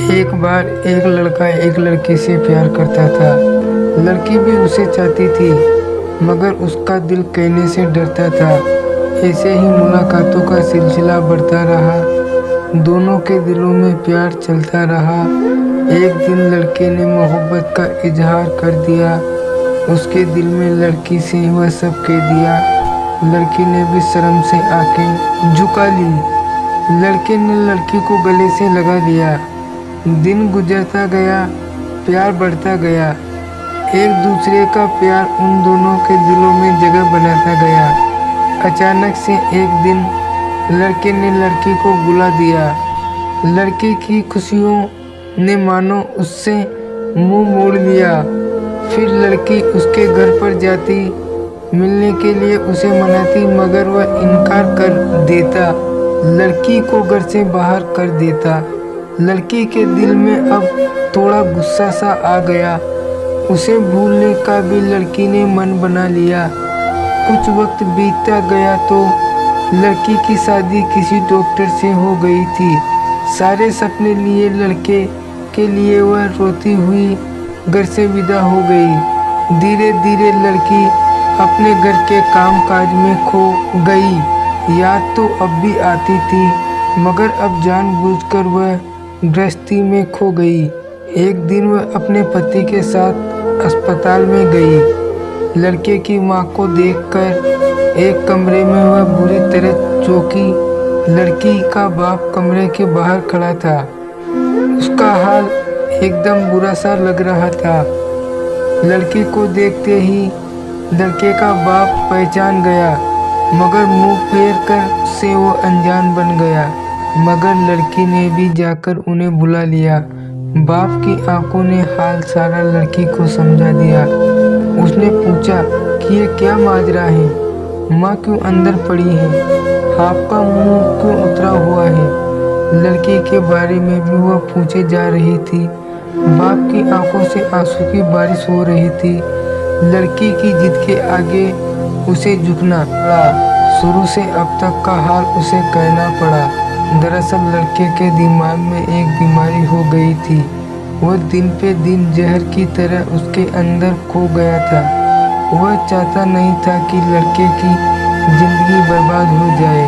एक बार एक लड़का एक लड़की से प्यार करता था। लड़की भी उसे चाहती थी, मगर उसका दिल कहने से डरता था। ऐसे ही मुलाकातों का सिलसिला बढ़ता रहा। दोनों के दिलों में प्यार चलता रहा। एक दिन लड़के ने मोहब्बत का इजहार कर दिया। उसके दिल में लड़की से वह सब कह दिया। लड़की ने भी शर्म से आंखें झुका ली। लड़के ने लड़की को गले से लगा लिया। दिन गुजरता गया, प्यार बढ़ता गया। एक दूसरे का प्यार उन दोनों के दिलों में जगह बनाता गया। अचानक से एक दिन लड़के ने लड़की को बुला दिया। लड़के की खुशियों ने मानो उससे मुंह मोड़ लिया। फिर लड़की उसके घर पर जाती, मिलने के लिए उसे मनाती, मगर वह इनकार कर देता, लड़की को घर से बाहर कर देता। लड़की के दिल में अब थोड़ा गुस्सा सा आ गया। उसे भूलने का भी लड़की ने मन बना लिया। कुछ वक्त बीतता गया तो लड़की की शादी किसी डॉक्टर से हो गई थी। सारे सपने लिए लड़के के लिए वह रोती हुई घर से विदा हो गई। धीरे धीरे लड़की अपने घर के काम काज में खो गई। याद तो अब भी आती थी, मगर अब जानबूझकर वह गृहस्थी में खो गई। एक दिन वह अपने पति के साथ अस्पताल में गई। लड़के की मां को देखकर एक कमरे में वह बुरी तरह चौंकी। लड़की का बाप कमरे के बाहर खड़ा था। उसका हाल एकदम बुरा सा लग रहा था। लड़की को देखते ही लड़के का बाप पहचान गया, मगर मुंह फेर कर उससे वो अनजान बन गया। मगर लड़की ने भी जाकर उन्हें बुला लिया। बाप की आंखों ने हाल सारा लड़की को समझा दिया। उसने पूछा कि ये क्या माजरा है, माँ क्यों अंदर पड़ी है, आपका मुंह क्यों उतरा हुआ है। लड़की के बारे में भी वह पूछे जा रही थी। बाप की आंखों से आंसू की बारिश हो रही थी। लड़की की जिद के आगे उसे झुकना पड़ा। शुरू से अब तक का हाल उसे कहना पड़ा। दरअसल लड़के के दिमाग में एक बीमारी हो गई थी। वह दिन पे दिन जहर की तरह उसके अंदर खो गया था। वह चाहता नहीं था कि लड़के की जिंदगी बर्बाद हो जाए।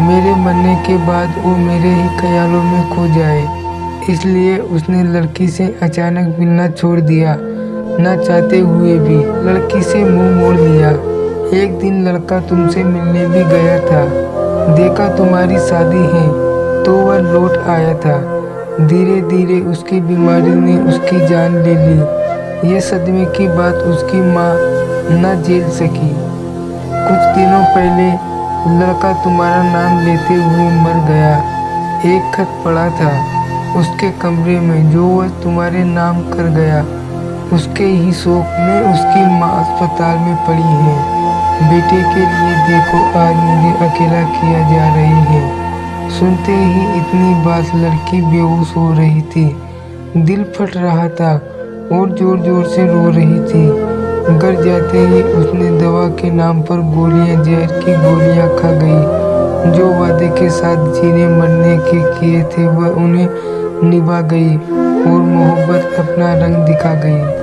मेरे मरने के बाद वो मेरे ही ख्यालों में खो जाए। इसलिए उसने लड़की से अचानक मिलना छोड़ दिया। न चाहते हुए भी लड़की से मुंह मोड़ लिया। एक दिन लड़का तुमसे मिलने भी गया था। देखा तुम्हारी शादी है तो वह लौट आया था। धीरे धीरे उसकी बीमारी ने उसकी जान ले ली। ये सदमे की बात उसकी माँ न झेल सकी। कुछ दिनों पहले लड़का तुम्हारा नाम लेते हुए मर गया। एक खत पड़ा था उसके कमरे में जो वह तुम्हारे नाम कर गया। उसके ही शोक में उसकी माँ अस्पताल में पड़ी है। बेटे के लिए देखो आज मुझे अकेला किया जा रही है। सुनते ही इतनी बात लड़की बेहोश हो रही थी। दिल फट रहा था और जोर जोर से रो रही थी। घर जाते ही उसने दवा के नाम पर गोलियां, जहर की गोलियां खा गई। जो वादे के साथ जीने मरने के किए थे वह उन्हें निभा गई और मोहब्बत अपना रंग दिखा गई।